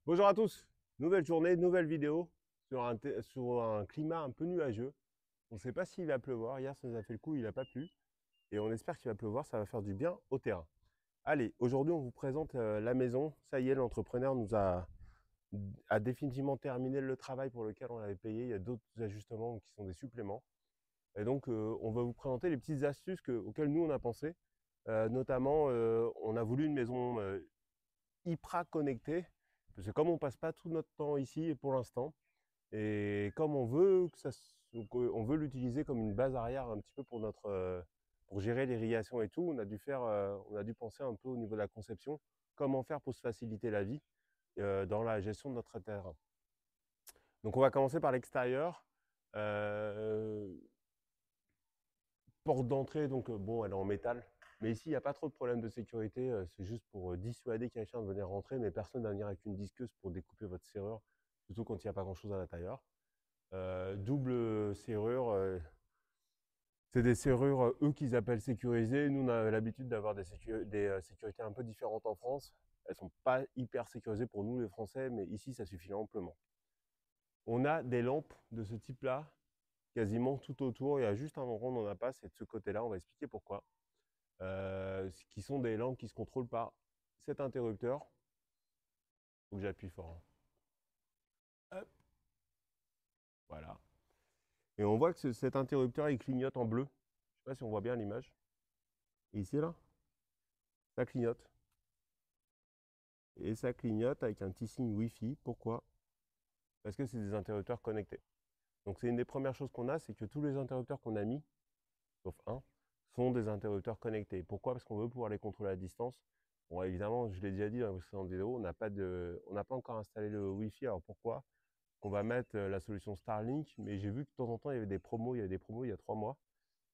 Bonjour à tous, nouvelle journée, nouvelle vidéo sur un climat un peu nuageux. On ne sait pas s'il va pleuvoir, hier ça nous a fait le coup, il n'a pas plu. Et on espère qu'il va pleuvoir, ça va faire du bien au terrain. Allez, aujourd'hui on vous présente la maison. Ça y est, l'entrepreneur a définitivement terminé le travail pour lequel on avait payé. Il y a d'autres ajustements qui sont des suppléments. Et donc on va vous présenter les petites astuces auxquelles nous on a pensé. Notamment, on a voulu une maison hyper connectée. Parce que comme on passe pas tout notre temps ici pour l'instant, et comme on veut l'utiliser comme une base arrière un petit peu pour gérer l'irrigation et tout, on a dû penser un peu au niveau de la conception, comment faire pour se faciliter la vie dans la gestion de notre terrain. Donc on va commencer par l'extérieur. Euh, Porte d'entrée, donc bon, elle est en métal. Mais ici, il n'y a pas trop de problème de sécurité. C'est juste pour dissuader quelqu'un de venir rentrer, mais personne ne va venir avec une disqueuse pour découper votre serrure, surtout quand il n'y a pas grand-chose à l'intérieur. Double serrure, c'est des serrures, eux, qu'ils appellent sécurisées. Nous, on a l'habitude d'avoir des sécurités un peu différentes en France. Elles ne sont pas hyper sécurisées pour nous, les Français, mais ici, ça suffit amplement. On a des lampes de ce type-là, quasiment tout autour. Il y a juste un endroit où on n'en a pas, c'est de ce côté-là. On va expliquer pourquoi. Qui sont des lampes qui se contrôlent par cet interrupteur. Il faut que j'appuie fort, hein. Hop, voilà. Et on voit que cet interrupteur, il clignote en bleu. Je ne sais pas si on voit bien l'image. Et ici, là, ça clignote. Et ça clignote avec un petit signe Wi-Fi. Pourquoi? Parce que c'est des interrupteurs connectés. Donc c'est une des premières choses qu'on a, c'est que tous les interrupteurs qu'on a mis, sauf un, sont des interrupteurs connectés. Pourquoi? Parce qu'on veut pouvoir les contrôler à distance. Bon, évidemment, je l'ai déjà dit dans la précédente vidéo, on n'a pas encore installé le Wi-Fi. Alors pourquoi? On va mettre la solution Starlink, mais j'ai vu que de temps en temps, il y avait des promos. Il y avait des promos il y a 3 mois.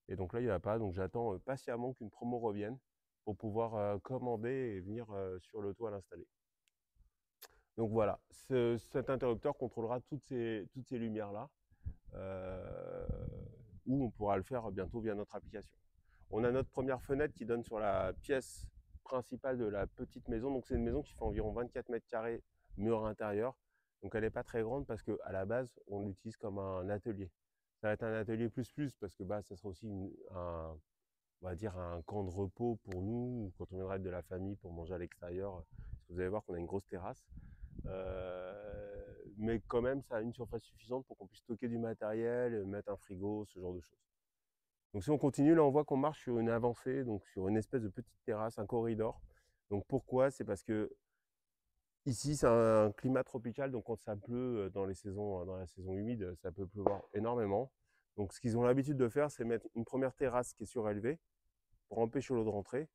Et donc là, il n'y en a pas. Donc j'attends patiemment qu'une promo revienne pour pouvoir commander et venir sur le toit l'installer. Donc voilà, cet interrupteur contrôlera toutes ces lumières-là, euh, où on pourra le faire bientôt via notre application. On a notre première fenêtre qui donne sur la pièce principale de la petite maison. Donc c'est une maison qui fait environ 24 mètres carrés, mur intérieur. Donc elle n'est pas très grande parce qu'à la base, on l'utilise comme un atelier. Ça va être un atelier plus parce que ça sera aussi on va dire un camp de repos pour nous quand on viendra être de la famille pour manger à l'extérieur. Parce que vous allez voir qu'on a une grosse terrasse. Mais quand même, ça a une surface suffisante pour qu'on puisse stocker du matériel, mettre un frigo, ce genre de choses. Donc si on continue, là on voit qu'on marche sur une avancée, donc sur une espèce de petite terrasse, un corridor. Donc pourquoi? C'est parce que ici c'est un climat tropical, donc quand ça pleut dans la saison humide, ça peut pleuvoir énormément. Donc ce qu'ils ont l'habitude de faire, c'est mettre une première terrasse qui est surélevée pour empêcher l'eau de rentrer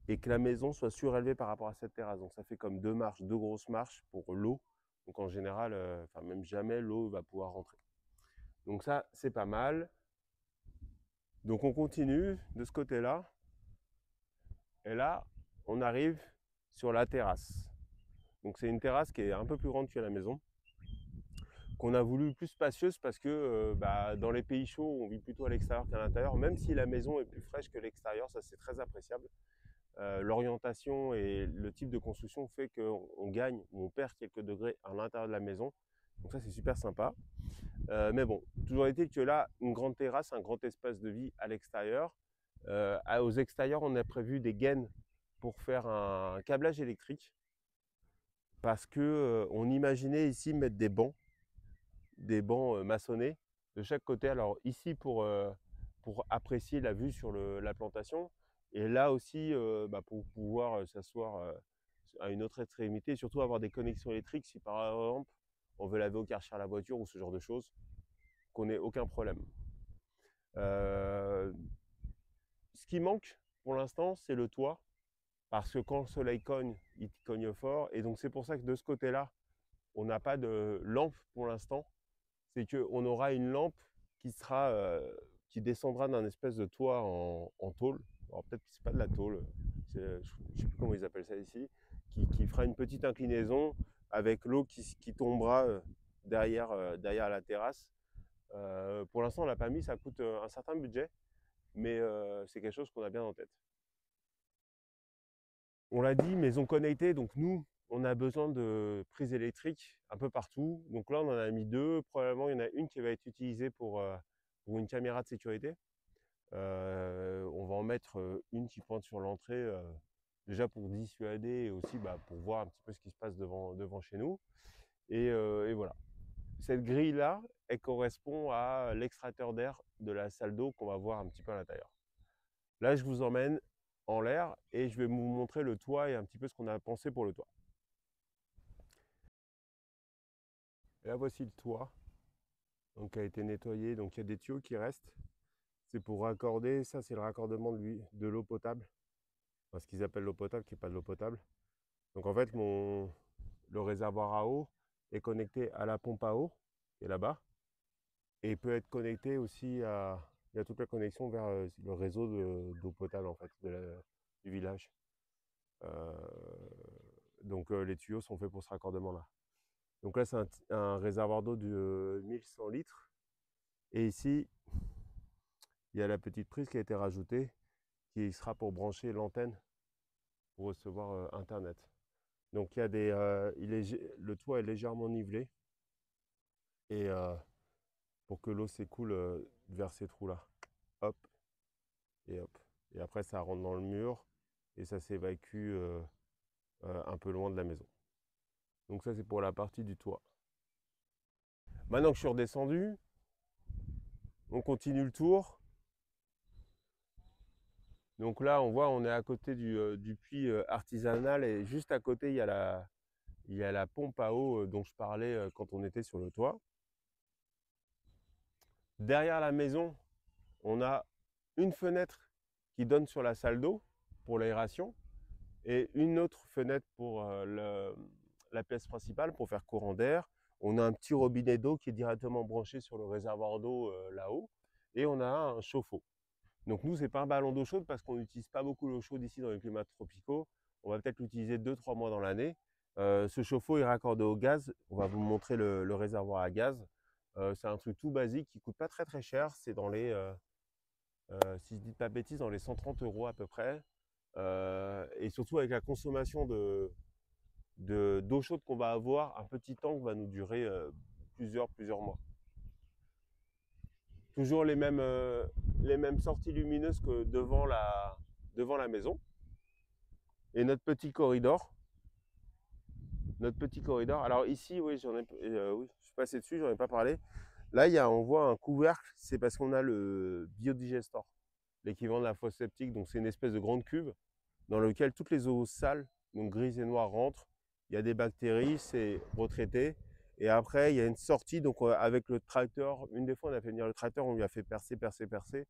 et que la maison soit surélevée par rapport à cette terrasse. Donc ça fait comme deux grosses marches pour l'eau. Donc en général, enfin même jamais l'eau va pouvoir rentrer. Donc ça, c'est pas mal. Donc on continue de ce côté-là. Et là, on arrive sur la terrasse. Donc c'est une terrasse qui est un peu plus grande que la maison, qu'on a voulu plus spacieuse parce que dans les pays chauds, on vit plutôt à l'extérieur qu'à l'intérieur, même si la maison est plus fraîche que l'extérieur, ça c'est très appréciable. L'orientation et le type de construction fait qu'on gagne ou on perd quelques degrés à l'intérieur de la maison. Donc ça c'est super sympa. Mais bon, toujours est-il que là, une grande terrasse, un grand espace de vie à l'extérieur. Aux extérieurs, on a prévu des gaines pour faire un câblage électrique parce que on imaginait ici mettre des bancs maçonnés de chaque côté. Alors ici pour apprécier la vue sur la plantation et là aussi pour pouvoir s'asseoir à une autre extrémité et surtout avoir des connexions électriques si par exemple on veut laver au Karcher la voiture ou ce genre de choses, qu'on n'ait aucun problème. Ce qui manque pour l'instant, c'est le toit parce que quand le soleil cogne, il cogne fort. Et donc c'est pour ça que de ce côté-là, on n'a pas de lampe pour l'instant. C'est qu'on aura une lampe qui descendra d'un espèce de toit en tôle. Alors peut-être que c'est pas de la tôle, je ne sais plus comment ils appellent ça ici, qui fera une petite inclinaison avec l'eau qui tombera derrière la terrasse. Pour l'instant, on l'a pas mis, ça coûte un certain budget, mais c'est quelque chose qu'on a bien en tête. On l'a dit, maison connectée, donc nous, on a besoin de prises électriques un peu partout. Donc là, on en a mis 2. Probablement, il y en a une qui va être utilisée pour une caméra de sécurité. On va en mettre une qui pointe sur l'entrée, déjà pour dissuader et aussi pour voir un petit peu ce qui se passe devant chez nous. Et voilà. Cette grille-là, elle correspond à l'extracteur d'air de la salle d'eau qu'on va voir un petit peu à l'intérieur. Là, je vous emmène en l'air et je vais vous montrer le toit et un petit peu ce qu'on a pensé pour le toit. Et là, voici le toit, donc, qui a été nettoyé. Donc, il y a des tuyaux qui restent. C'est pour raccorder, ça c'est le raccordement de l'eau potable. Enfin, ce qu'ils appellent l'eau potable, qui n'est pas de l'eau potable. Donc en fait, le réservoir à eau est connecté à la pompe à eau, qui est là-bas, et peut être connecté aussi à... Il y a toute la connexion vers le réseau d'eau potable en fait, du village. Euh, donc les tuyaux sont faits pour ce raccordement-là. Donc là, c'est un réservoir d'eau de 1100 litres. Et ici, il y a la petite prise qui a été rajoutée, qui sera pour brancher l'antenne pour recevoir Internet. Donc il y a le toit est légèrement nivelé et pour que l'eau s'écoule vers ces trous-là. Hop et hop. Et après ça rentre dans le mur et ça s'évacue un peu loin de la maison. Donc ça c'est pour la partie du toit. Maintenant que je suis redescendu, on continue le tour. Donc là on voit on est à côté du puits artisanal et juste à côté il y a la pompe à eau dont je parlais quand on était sur le toit. Derrière la maison, on a une fenêtre qui donne sur la salle d'eau pour l'aération et une autre fenêtre pour la pièce principale pour faire courant d'air. On a un petit robinet d'eau qui est directement branché sur le réservoir d'eau là-haut et on a un chauffe-eau. Donc nous, c'est pas un ballon d'eau chaude parce qu'on n'utilise pas beaucoup l'eau chaude ici dans les climats tropicaux. On va peut-être l'utiliser 2-3 mois dans l'année. Ce chauffe-eau est raccordé au gaz. On va vous montrer le réservoir à gaz. C'est un truc tout basique qui coûte pas très très cher. C'est dans les, si je dis pas de bêtises, dans les 130 € à peu près. Et surtout avec la consommation d'eau chaude qu'on va avoir, un petit tank va nous durer plusieurs mois. Toujours les mêmes sorties lumineuses que devant la maison. Et notre petit corridor. Alors ici, oui, oui, je suis passé dessus, j'en ai pas parlé. Là, on voit un couvercle, c'est parce qu'on a le biodigestor, l'équivalent de la fosse septique. Donc c'est une espèce de grande cuve dans lequel toutes les eaux sales, donc grises et noires, rentrent. Il y a des bactéries, c'est retraité. Et après, il y a une sortie, donc avec le tracteur, une des fois on a fait venir le tracteur, on lui a fait percer.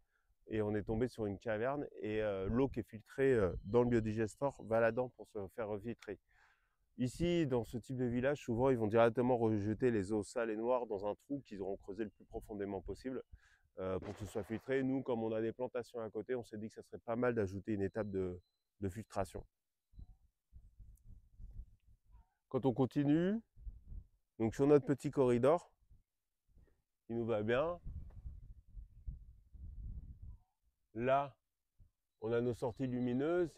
Et on est tombé sur une caverne et l'eau qui est filtrée dans le biodigestor va là-dedans pour se faire refiltrer. Ici, dans ce type de village, souvent ils vont directement rejeter les eaux sales et noires dans un trou qu'ils auront creusé le plus profondément possible pour que ce soit filtré. Nous, comme on a des plantations à côté, on s'est dit que ça serait pas mal d'ajouter une étape de filtration. Quand on continue, donc sur notre petit corridor, qui nous va bien, là, on a nos sorties lumineuses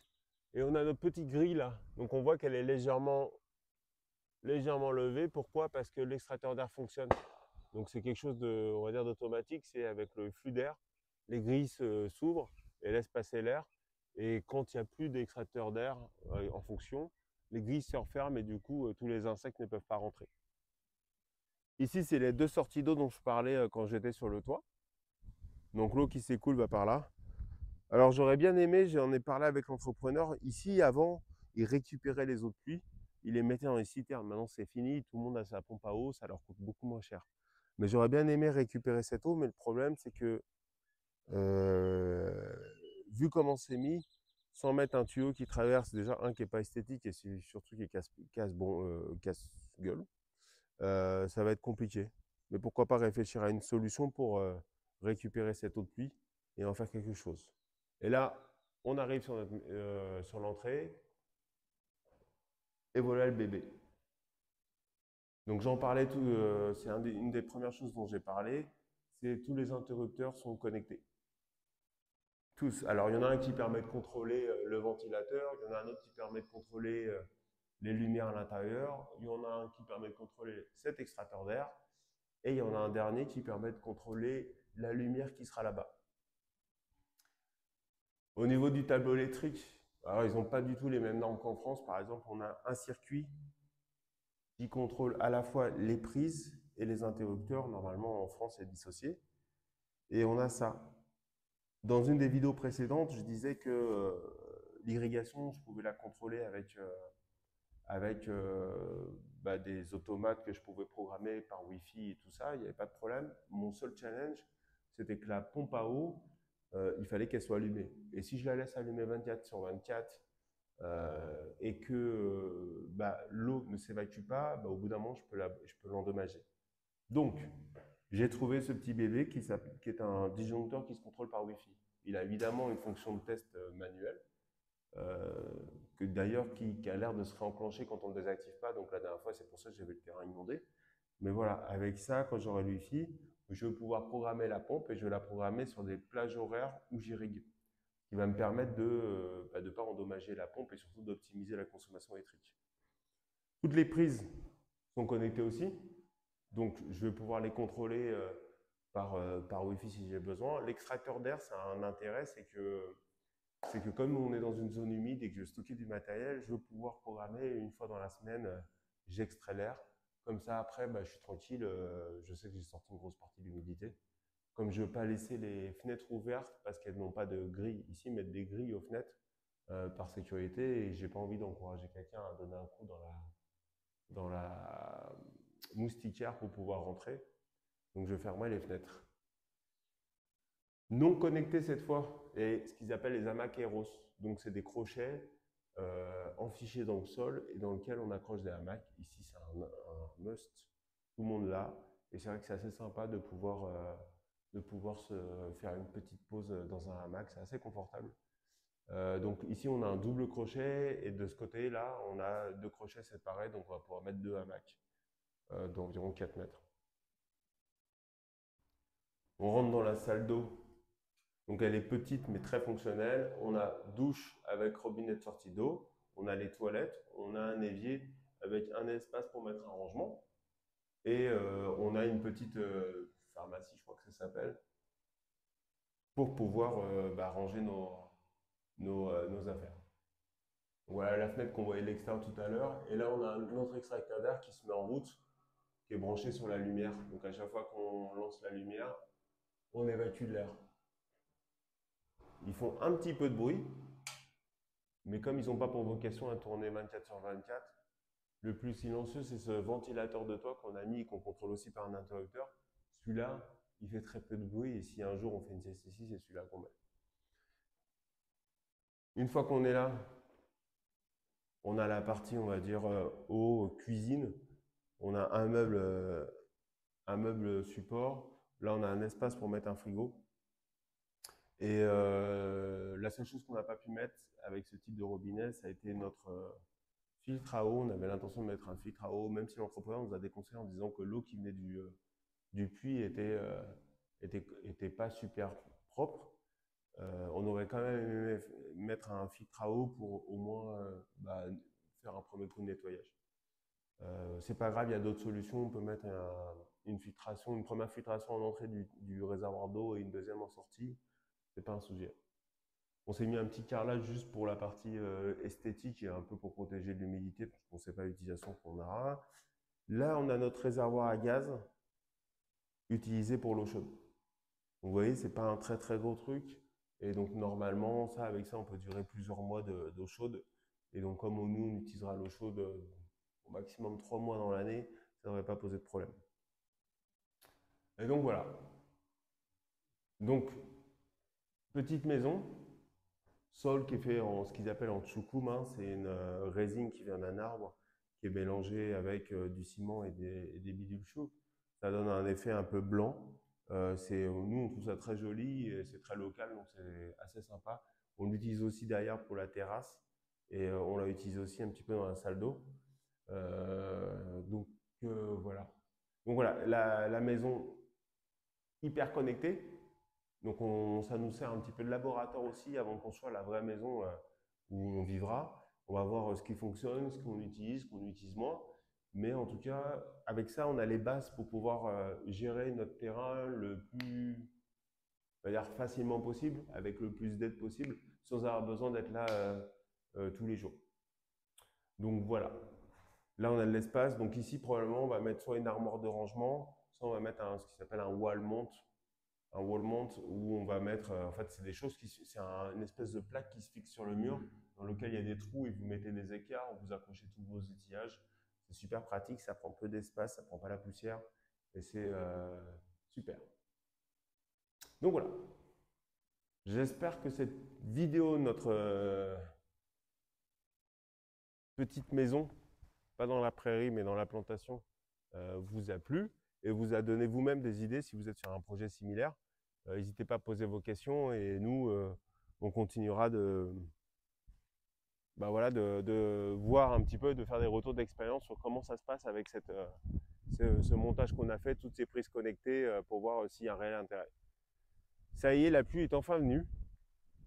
et on a notre petite grille là. Donc on voit qu'elle est légèrement levée. Pourquoi? Parce que l'extracteur d'air fonctionne. Donc c'est quelque chose de, on va dire, d'automatique. C'est avec le flux d'air, les grilles s'ouvrent et laissent passer l'air. Et quand il n'y a plus d'extracteur d'air en fonction, les grilles se referment et du coup tous les insectes ne peuvent pas rentrer. Ici, c'est les 2 sorties d'eau dont je parlais quand j'étais sur le toit. Donc l'eau qui s'écoule va par là. Alors j'aurais bien aimé, j'en ai parlé avec l'entrepreneur, ici avant, il récupérait les eaux de pluie, il les mettait dans les citernes. Maintenant c'est fini, tout le monde a sa pompe à eau, ça leur coûte beaucoup moins cher. Mais j'aurais bien aimé récupérer cette eau, mais le problème c'est que, vu comment c'est mis, sans mettre un tuyau qui traverse, déjà un qui n'est pas esthétique et surtout qui casse-gueule, ça va être compliqué. Mais pourquoi pas réfléchir à une solution pour récupérer cette eau de pluie et en faire quelque chose. Et là, on arrive sur l'entrée et voilà le bébé. Donc j'en parlais, c'est une des premières choses dont j'ai parlé, c'est tous les interrupteurs sont connectés. Tous. Alors il y en a un qui permet de contrôler le ventilateur, il y en a un autre qui permet de contrôler les lumières à l'intérieur. Il y en a un qui permet de contrôler cet extracteur d'air. Et il y en a un dernier qui permet de contrôler la lumière qui sera là-bas. Au niveau du tableau électrique, alors ils n'ont pas du tout les mêmes normes qu'en France. Par exemple, on a un circuit qui contrôle à la fois les prises et les interrupteurs. Normalement, en France, c'est dissocié. Et on a ça. Dans une des vidéos précédentes, je disais que l'irrigation, je pouvais la contrôler avec des automates que je pouvais programmer par Wi-Fi et tout ça. Il n'y avait pas de problème. Mon seul challenge, c'était que la pompe à eau, il fallait qu'elle soit allumée. Et si je la laisse allumer 24/24 et que l'eau ne s'évacue pas, au bout d'un moment, je peux l'endommager. Donc, j'ai trouvé ce petit bébé qui est un disjoncteur qui se contrôle par Wi-Fi. Il a évidemment une fonction de test manuelle, que d'ailleurs qui a l'air de se réenclencher quand on ne le désactive pas. Donc la dernière fois, c'est pour ça que j'avais le terrain inondé. Mais voilà, avec ça, quand j'aurai le Wi-Fi, je vais pouvoir programmer la pompe et je vais la programmer sur des plages horaires où j'irrigue, ce qui va me permettre de ne pas endommager la pompe et surtout d'optimiser la consommation électrique. Toutes les prises sont connectées aussi, donc je vais pouvoir les contrôler par Wi-Fi si j'ai besoin. L'extracteur d'air, ça a un intérêt, c'est que comme on est dans une zone humide et que je vais stocker du matériel, je veux pouvoir programmer une fois dans la semaine, j'extrais l'air. Comme ça, après, je suis tranquille, je sais que j'ai sorti une grosse partie de l'humidité. Comme je ne veux pas laisser les fenêtres ouvertes parce qu'elles n'ont pas de grille, ici, mettre des grilles aux fenêtres par sécurité, et je n'ai pas envie d'encourager quelqu'un à donner un coup dans la moustiquaire pour pouvoir rentrer. Donc je fermerai les fenêtres. Non connectés cette fois, et ce qu'ils appellent les hamacs Eros. Donc c'est des crochets enfichés dans le sol et dans lequel on accroche des hamacs. Ici c'est un must, tout le monde l'a. Et c'est vrai que c'est assez sympa de pouvoir se faire une petite pause dans un hamac, c'est assez confortable. Donc ici on a un double crochet et de ce côté-là on a deux crochets séparés, donc on va pouvoir mettre deux hamacs d'environ 4 mètres. On rentre dans la salle d'eau. Donc elle est petite mais très fonctionnelle. On a douche avec robinet de sortie d'eau. On a les toilettes. On a un évier avec un espace pour mettre un rangement. Et on a une petite pharmacie, je crois que ça s'appelle, pour pouvoir ranger nos affaires. Voilà la fenêtre qu'on voyait de l'extérieur tout à l'heure. Et là, on a un autre extracteur d'air qui se met en route, qui est branché sur la lumière. Donc à chaque fois qu'on lance la lumière, on évacue de l'air. Ils font un petit peu de bruit, mais comme ils n'ont pas pour vocation à tourner 24/24, le plus silencieux, c'est ce ventilateur de toit qu'on a mis et qu'on contrôle aussi par un interrupteur. Celui-là, il fait très peu de bruit, et si un jour on fait une sieste ici, c'est celui-là qu'on met. Une fois qu'on est là, on a la partie, on va dire, eau, cuisine. On a un meuble support. Là, on a un espace pour mettre un frigo. Et la seule chose qu'on n'a pas pu mettre avec ce type de robinet, ça a été notre filtre à eau. On avait l'intention de mettre un filtre à eau, même si l'entrepreneur nous a déconseillé en disant que l'eau qui venait du puits était pas super propre. On aurait quand même aimé mettre un filtre à eau pour au moins faire un premier coup de nettoyage. C'est pas grave, il y a d'autres solutions. On peut mettre une première filtration en entrée du réservoir d'eau et une deuxième en sortie. C'est pas un sujet. On s'est mis un petit carrelage juste pour la partie esthétique et un peu pour protéger de l'humidité, parce qu'on ne sait pas l'utilisation qu'on aura. Là, on a notre réservoir à gaz utilisé pour l'eau chaude. Donc, vous voyez, ce n'est pas un très très gros truc. Et donc, normalement, avec ça, on peut durer plusieurs mois d'eau chaude. Et donc, comme nous, on utilisera l'eau chaude au maximum 3 mois dans l'année, ça ne devrait pas poser de problème. Et donc, voilà. Donc, petite maison, sol qui est fait en ce qu'ils appellent en tchoukoum, hein, c'est une résine qui vient d'un arbre qui est mélangée avec du ciment et des bidules choux. Ça donne un effet un peu blanc. Nous, on trouve ça très joli et c'est très local, donc c'est assez sympa. On l'utilise aussi derrière pour la terrasse et on l'a utilisé aussi un petit peu dans la salle d'eau. Voilà. Donc voilà, la maison hyper connectée. Donc ça nous sert un petit peu de laboratoire aussi avant qu'on soit la vraie maison où on vivra. On va voir ce qui fonctionne, ce qu'on utilise moins. Mais en tout cas, avec ça, on a les bases pour pouvoir gérer notre terrain le plus, on va dire, facilement possible, avec le plus d'aide possible, sans avoir besoin d'être là tous les jours. Donc voilà. Là, on a de l'espace. Donc ici, probablement, on va mettre soit une armoire de rangement, soit on va mettre ce qui s'appelle un wall mount. Un wall mount où on va mettre, en fait, c'est des choses c'est une espèce de plaque qui se fixe sur le mur, dans lequel il y a des trous et vous mettez des écarts, vous accrochez tous vos outillages. C'est super pratique, ça prend peu d'espace, ça prend pas la poussière et c'est super. Donc voilà. J'espère que cette vidéo, notre petite maison, pas dans la prairie mais dans la plantation, vous a plu et vous a donné vous-même des idées si vous êtes sur un projet similaire. N'hésitez pas à poser vos questions et nous, on continuera voilà, de voir un petit peu, de faire des retours d'expérience sur comment ça se passe avec ce montage qu'on a fait, toutes ces prises connectées pour voir s'il y a un réel intérêt. Ça y est, la pluie est enfin venue.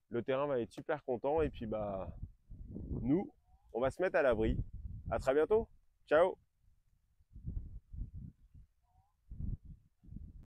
Le terrain va être super content et puis nous, on va se mettre à l'abri. À très bientôt. Ciao.